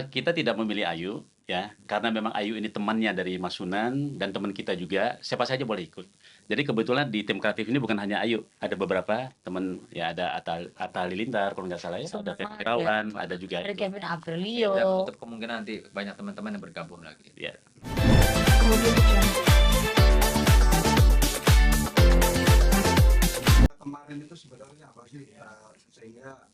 Kita tidak memilih Ayu, ya, karena memang Ayu ini temannya dari Mas Sunan dan teman kita juga, siapa saja boleh ikut. Jadi kebetulan di tim kreatif ini bukan hanya Ayu, ada beberapa teman, ya ada Atta Halilintar kalau nggak salah ya, ada Sama Feby ada Irawan, ada juga ada itu. Kevin Dan Aprilio. untuk kemungkinan nanti banyak teman-teman yang bergabung lagi. Ya, Kemudian Kemarin itu sebenarnya apa sih sehingga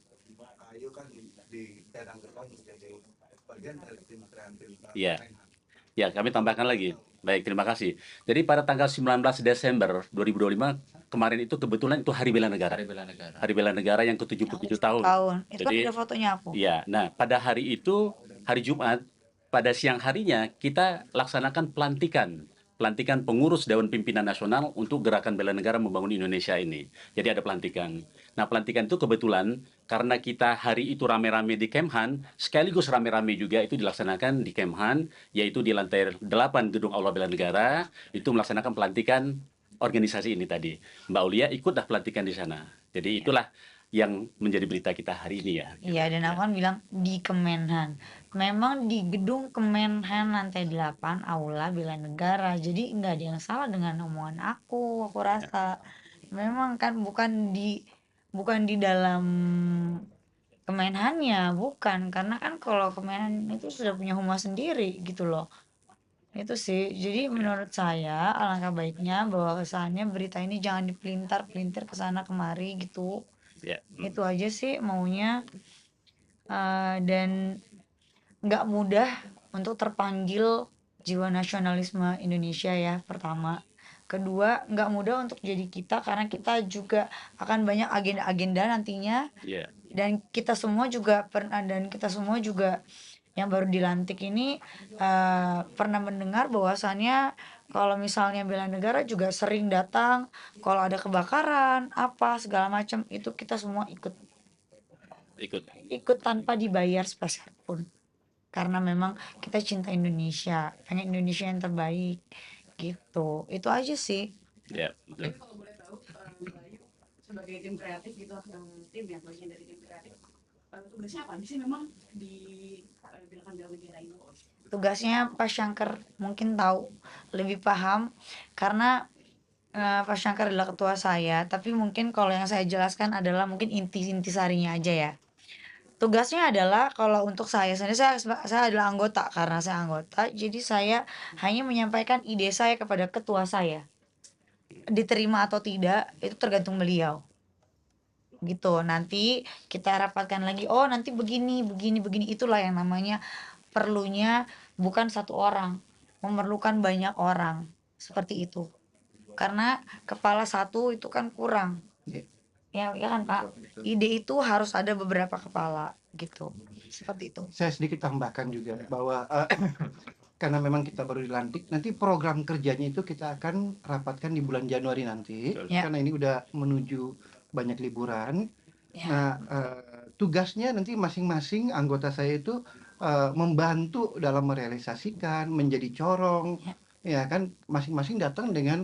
Ayu kan dicadangkan menjadi bagian dari tim kreatif iya. Menhan. Ya, kami tambahkan lagi. Baik, terima kasih. Jadi pada tanggal 19 Desember 2025 kemarin itu kebetulan itu Hari Bela Negara. Hari Bela Negara. Hari Bela Negara yang yang ke-77 10 tahun. tahun. Itu kan Jadi, ada fotonya aku. iya. Nah, pada hari itu, hari Jumat, pada siang harinya kita laksanakan pelantikan pengurus Dewan Pimpinan Nasional untuk Gerakan Bela Negara Membangun Indonesia ini. Jadi ada pelantikan. Nah, pelantikan itu kebetulan karena kita hari itu rame-rame di Kemhan, sekaligus rame-rame juga itu dilaksanakan di Kemhan, yaitu di lantai 8 Gedung Aula Bela Negara, itu melaksanakan pelantikan organisasi ini tadi. Mbak Aulia ikutlah pelantikan di sana. Jadi itulah yang menjadi berita kita hari ini ya. Iya, dan aku kan bilang di Kemenhan. Memang di gedung Kemenhan lantai 8 Aula Bela Negara. Jadi nggak ada yang salah dengan omongan aku rasa. Memang kan bukan di dalam Kemenhannya, bukan. Karena kan kalau Kemenhan itu sudah punya humas sendiri gitu loh. Itu sih. Jadi menurut saya alangkah baiknya bahwasannya berita ini jangan dipelintar-pelintir ke sana kemari gitu. Ya. Itu aja sih maunya. Dan nggak mudah untuk terpanggil jiwa nasionalisme Indonesia ya, pertama. Kedua, nggak mudah untuk jadi kita karena kita juga akan banyak agenda-agenda nantinya. Ya. Dan kita semua juga yang baru dilantik ini pernah mendengar bahwasannya kalau misalnya bela negara juga sering datang kalau ada kebakaran apa segala macam, itu kita semua ikut tanpa dibayar sepeser pun, karena memang kita cinta Indonesia, pengen Indonesia yang terbaik gitu. Itu aja sih. Ya, betul. Tapi kalau boleh tahu, Mbak Ayu sebagai tim kreatif gitu, tim ya, bagian dari tim kreatif, tugasnya apa sih memang di gerakan bela negara ini? Tugasnya Pak Syangker mungkin tahu, lebih paham, karena Pak Syangker adalah ketua saya, tapi mungkin kalau yang saya jelaskan adalah mungkin inti-intisarinya aja ya. Tugasnya adalah kalau untuk saya sendiri, saya adalah anggota, karena saya anggota jadi saya hanya menyampaikan ide saya kepada ketua saya, diterima atau tidak itu tergantung beliau gitu. Nanti kita rapatkan lagi, oh nanti begini begini begini. Itulah yang namanya perlunya bukan satu orang, memerlukan banyak orang seperti itu, karena kepala satu itu kan kurang ya kan Pak. Ide itu harus ada beberapa kepala gitu, seperti itu. Saya sedikit tambahkan juga bahwa karena memang kita baru dilantik, nanti program kerjanya itu kita akan rapatkan di bulan Januari nanti, Ya. karena ini udah menuju banyak liburan. Ya. Nah, tugasnya nanti masing-masing anggota saya itu membantu dalam merealisasikan, menjadi corong, ya kan, masing-masing datang dengan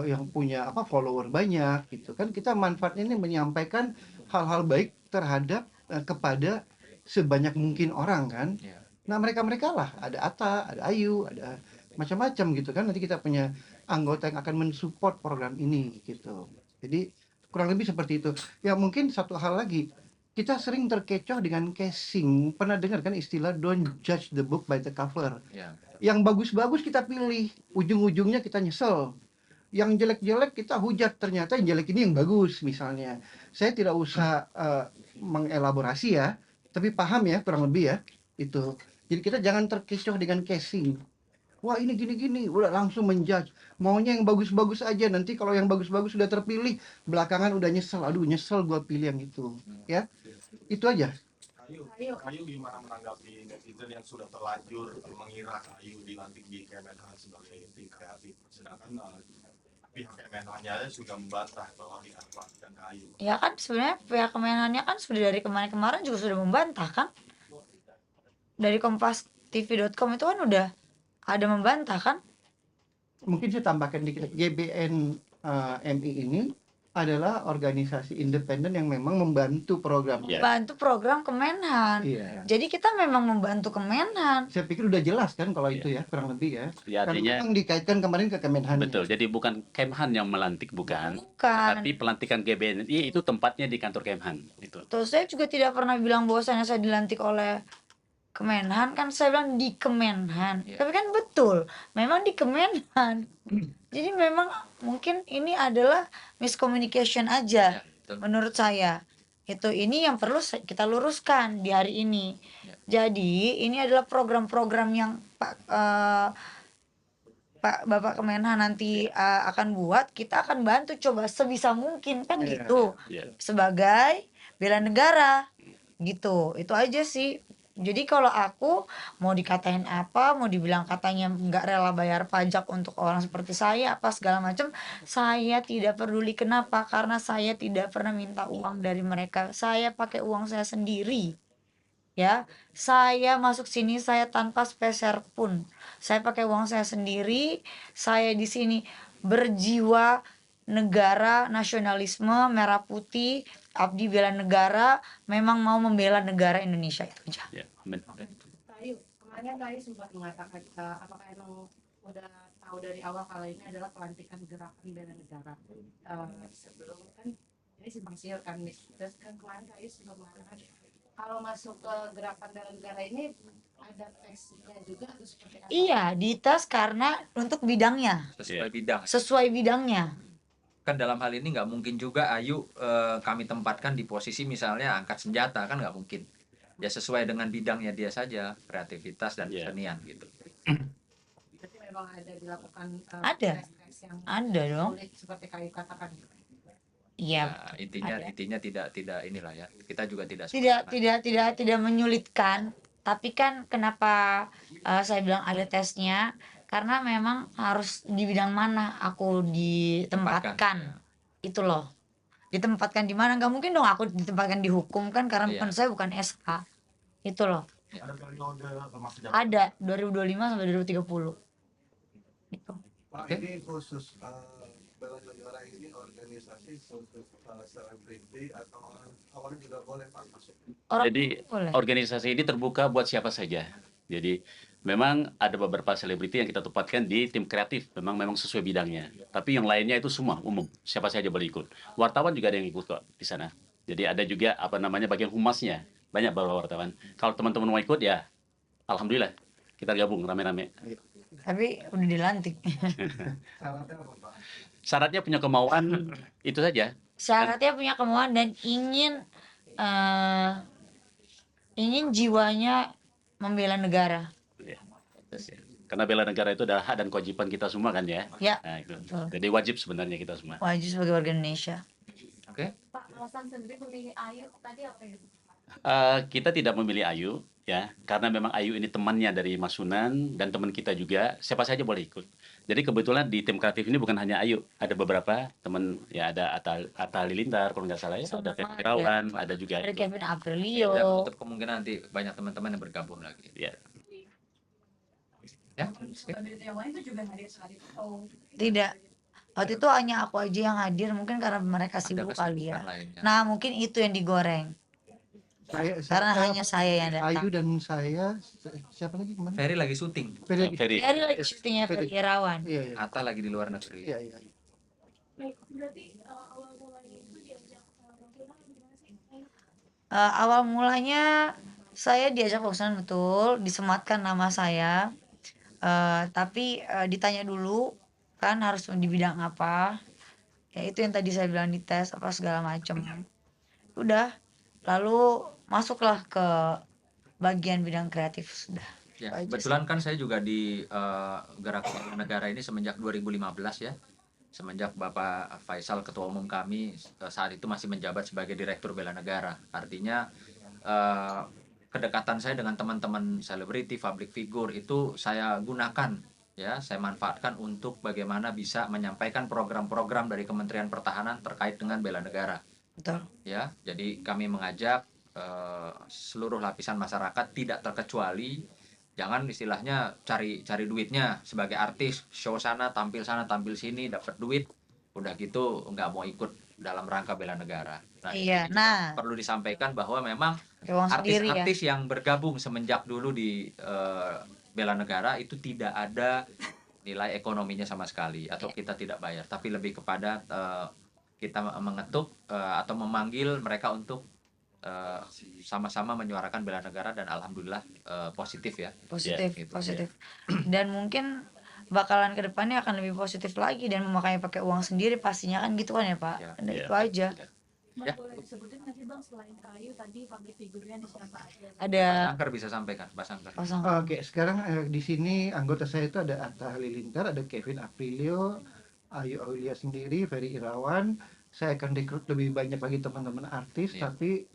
yang punya follower banyak gitu kan. Kita manfaatnya ini menyampaikan hal-hal baik terhadap kepada sebanyak mungkin orang kan. Ya. Nah, mereka lah, ada Atta, ada Ayu, ada macam-macam gitu kan. Nanti kita punya anggota yang akan mensupport program ini gitu. Jadi kurang lebih seperti itu. Ya, mungkin satu hal lagi, kita sering terkecoh dengan casing. Pernah dengar kan istilah don't judge the book by the cover. Ya. Yang bagus-bagus kita pilih, ujung-ujungnya kita nyesel. Yang jelek-jelek kita hujat, ternyata yang jelek ini yang bagus misalnya. Saya tidak usah mengelaborasi ya, tapi paham ya kurang lebih ya itu. Jadi kita jangan terkecoh dengan casing. Wah ini gini-gini, udah langsung menjudge. Maunya yang bagus-bagus aja, nanti kalau yang bagus-bagus sudah terpilih, belakangan udah nyesel. Aduh nyesel gua pilih yang itu. Ya, itu aja. Ayu gimana menanggapi netizen yang sudah terlanjur mengira Ayu dilantik di Kemenhan sebagai tim kreatif, sedangkan pihak Kemenhannya sudah membantah bahwa dimanfaatkan ke Ayu. Ya kan sebenarnya pihak Kemenhannya kan sudah dari kemarin juga sudah membantah kan. Dari kompastv.com itu kan udah ada membantah kan. Mungkin saya tambahkan dikit, GBN MI ini adalah organisasi independen yang memang membantu program. Iya. Bantu program Kemenhan. Iya. Jadi kita memang membantu Kemenhan. Saya pikir udah jelas kan kalau Iya. itu ya, kurang lebih ya. Ya, Kan artinya memang dikaitkan kemarin ke Kemenhan. betul. Jadi bukan Kemhan yang melantik, bukan. Bukan. Tapi pelantikan GBNI itu tempatnya di kantor Kemhan. Itu. Terus saya juga tidak pernah bilang bahwasannya saya dilantik oleh Kemenhan, kan saya bilang di Kemenhan. Iya. Tapi kan betul, memang di Kemenhan. Jadi memang mungkin ini adalah miscommunication aja Ya, betul. menurut saya. Itu ini yang perlu kita luruskan di hari ini. Ya. Jadi ini adalah program-program yang Bapak Kemenhan nanti akan buat, kita akan bantu coba sebisa mungkin kan Iya. gitu. Ya. Sebagai bela negara gitu. Itu aja sih. Jadi kalau aku mau dikatain apa, mau dibilang katanya nggak rela bayar pajak untuk orang seperti saya apa segala macam, saya tidak peduli. Kenapa? Karena saya tidak pernah minta uang dari mereka. Saya pakai uang saya sendiri. Ya, saya masuk sini saya tanpa speser pun. Saya pakai uang saya sendiri. Saya di sini berjiwa negara, nasionalisme, merah putih, abdi bela negara, memang mau membela negara Indonesia, itu aja. Ya. Amin. Ayu, kemarin Ayu sempat mengatakan apakah emang udah tahu dari awal kalau ini adalah pelantikan gerakan bela negara. Sebelum kan ini simpang siur kan, terus kan kemarin Ayu sempat mengatakan kalau masuk ke gerakan bela negara ini ada tesnya juga atau seperti apa? Iya, dites karena untuk bidangnya, Sesuai bidang. sesuai bidangnya. Kan dalam hal ini nggak mungkin juga Ayu kami tempatkan di posisi misalnya angkat senjata, kan nggak mungkin. Ya sesuai dengan bidangnya dia saja, kreativitas dan Iya. kesenian gitu. Berarti memang ada dilakukan Ada. tes yang Ada dong. sulit seperti Kayu katakan. Iya. Nah, intinya ada. intinya tidak inilah ya. Kita juga tidak Tidak menyulitkan, tapi kan kenapa saya bilang ada tesnya, karena memang harus di bidang mana aku ditempatkan. Itu loh, ditempatkan di mana. Nggak mungkin dong aku ditempatkan di hukum kan, karena Iya. bukan saya, bukan SK. Itu loh, Ada periode masa jabatan. ada 2025 sampai 2030 gitu. Pak, Oke. ini khusus bela negara ini organisasi khusus selebriti atau orang juga boleh Pak masuk? Orang Jadi boleh. organisasi ini terbuka buat siapa saja. Jadi memang ada beberapa selebriti yang kita tempatkan di tim kreatif, memang sesuai bidangnya. Tapi yang lainnya itu semua umum, siapa saja boleh ikut. Wartawan juga ada yang ikut kok di sana. Jadi ada juga bagian humasnya, banyak beberapa wartawan. Kalau teman-teman mau ikut ya, alhamdulillah kita gabung rame-rame. Tapi udah dilantik. Syaratnya apa Pak? Syaratnya punya kemauan itu saja. Syaratnya punya kemauan dan ingin jiwanya membela negara. Karena bela negara itu adalah hak dan kewajiban kita semua kan ya. Ya, Nah, itu. betul. Jadi wajib sebenarnya kita semua. Wajib sebagai warga Indonesia. Oke. Pak, alasan sendiri memilih Ayu tadi apa ya? Kita tidak memilih Ayu ya, karena memang Ayu ini temannya dari Mas Sunan dan teman kita juga, siapa saja boleh ikut. Jadi kebetulan di tim kreatif ini bukan hanya Ayu, ada beberapa teman ya, ada Atta Halilintar kalau nggak salah ya, ada Kevin Irawan, ada juga Ada itu. Kevin Dan Aprilio. untuk kemungkinan nanti banyak teman-teman yang bergabung lagi. Ya. Ya. Kandidat yang lain itu juga hadir saat itu. Oh, Tidak. Waktu itu hanya aku aja yang hadir, mungkin karena mereka Ada sibuk kali ya. kesibukan lainnya. Nah, mungkin itu yang digoreng. Karena hanya saya yang datang. Ayu dan saya, siapa lagi kemarin? Ferry lagi syuting. Ferry lagi. Ferry. Ferry lagi syutingnya Ferry Irawan. Iya, iya. Atta lagi di luar negeri. Iya, iya. berarti awal mulanya itu diajak Bang gimana sih? Awal mulanya saya diajak Pak Usman, betul, disematkan nama saya. Tapi ditanya dulu kan harus di bidang apa. Ya itu yang tadi saya bilang, dites apa segala macam. Udah, lalu masuklah ke bagian bidang kreatif sudah. Ya, Aja kebetulan kan saya juga di Gerakan Negara ini semenjak 2015 ya. Semenjak Bapak Faisal ketua umum kami saat itu masih menjabat sebagai Direktur Bela Negara. Artinya kedekatan saya dengan teman-teman selebriti, public figure itu saya gunakan ya, saya manfaatkan untuk bagaimana bisa menyampaikan program-program dari Kementerian Pertahanan terkait dengan bela negara. Betul. Ya, jadi kami mengajak seluruh lapisan masyarakat tidak terkecuali, jangan istilahnya cari duitnya sebagai artis, show sana tampil sini dapat duit, udah gitu nggak mau ikut dalam rangka bela negara. Nah, Iya, ini juga nah. perlu disampaikan bahwa memang Pakai uang sendiri ya. artis-artis yang bergabung semenjak dulu di bela negara itu tidak ada nilai ekonominya sama sekali atau kita tidak bayar, tapi lebih kepada kita mengetuk atau memanggil mereka untuk sama-sama menyuarakan bela negara dan alhamdulillah positif ya. Positif, gitu. positif. Dan mungkin bakalan ke depannya akan lebih positif lagi dan memakai pakai uang sendiri pastinya kan gitu kan ya Pak. Ya. Udah Ya. itu aja. Mas Ya. boleh disebutin nggak sih Bang, selain kayu tadi public figurnya di siapa aja? Ada Pak Sangkar bisa sampaikan, Pak Sangkar. pasang Oke, sekarang di sini anggota saya itu ada Atta Halilintar, ada Kevin Aprilio, Ayu Aulia sendiri, Ferry Irawan. Saya akan rekrut lebih banyak lagi teman-teman artis, Iya. tapi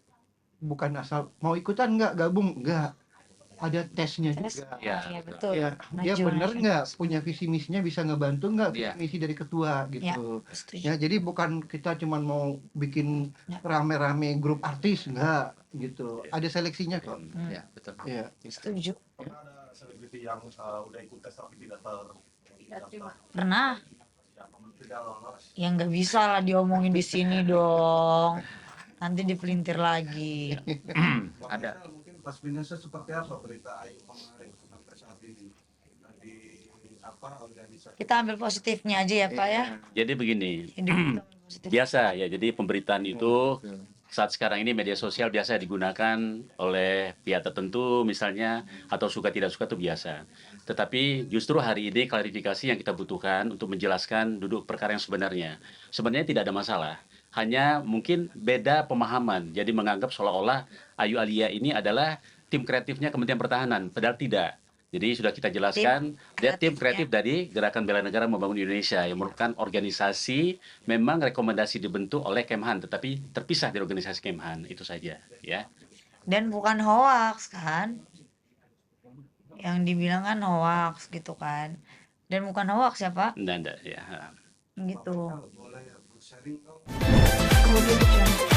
bukan asal mau ikutan nggak, gabung nggak. Ada tesnya tes. juga. Ya, Iya betul. Ya, dia Maju, benar maju. nggak, punya visi misinya bisa ngebantu nggak, visi Iya. misi dari ketua gitu. Setuju. Ya, jadi bukan kita cuma mau bikin Ya. rame-rame grup artis nggak gitu. Ada seleksinya kok. Ya, betul. Ya. Setuju. Pernah ada selebriti yang udah ikut tes tapi tidak terima. Pernah tidak lolos. yang nggak bisa lah diomongin di sini dong. Nanti dipelintir lagi. Ada. Mungkin plus minusnya seperti apa berita Ayu kemarin sampai saat ini di apa organisasi? Kita ambil positifnya aja ya Pak ya. Jadi begini, Hidup kita ambil positif. biasa ya. Jadi pemberitaan itu saat sekarang ini media sosial biasa digunakan oleh pihak tertentu misalnya atau suka tidak suka itu biasa. Tetapi justru hari ini klarifikasi yang kita butuhkan untuk menjelaskan duduk perkara yang sebenarnya. Sebenarnya tidak ada masalah. Hanya mungkin beda pemahaman. Jadi menganggap seolah-olah Ayu Aulia ini adalah tim kreatifnya Kementerian Pertahanan, padahal tidak. Jadi sudah kita jelaskan, dia tim kreatif dari Gerakan Bela Negara Membangun Indonesia yang merupakan organisasi memang rekomendasi dibentuk oleh Kemhan, tetapi terpisah dari organisasi Kemhan, itu saja ya. Dan bukan hoax kan? Yang dibilang kan hoax gitu kan. Dan bukan hoax ya Pak, Nggak, ya. gitu. Boleh sharing dong. Kemudian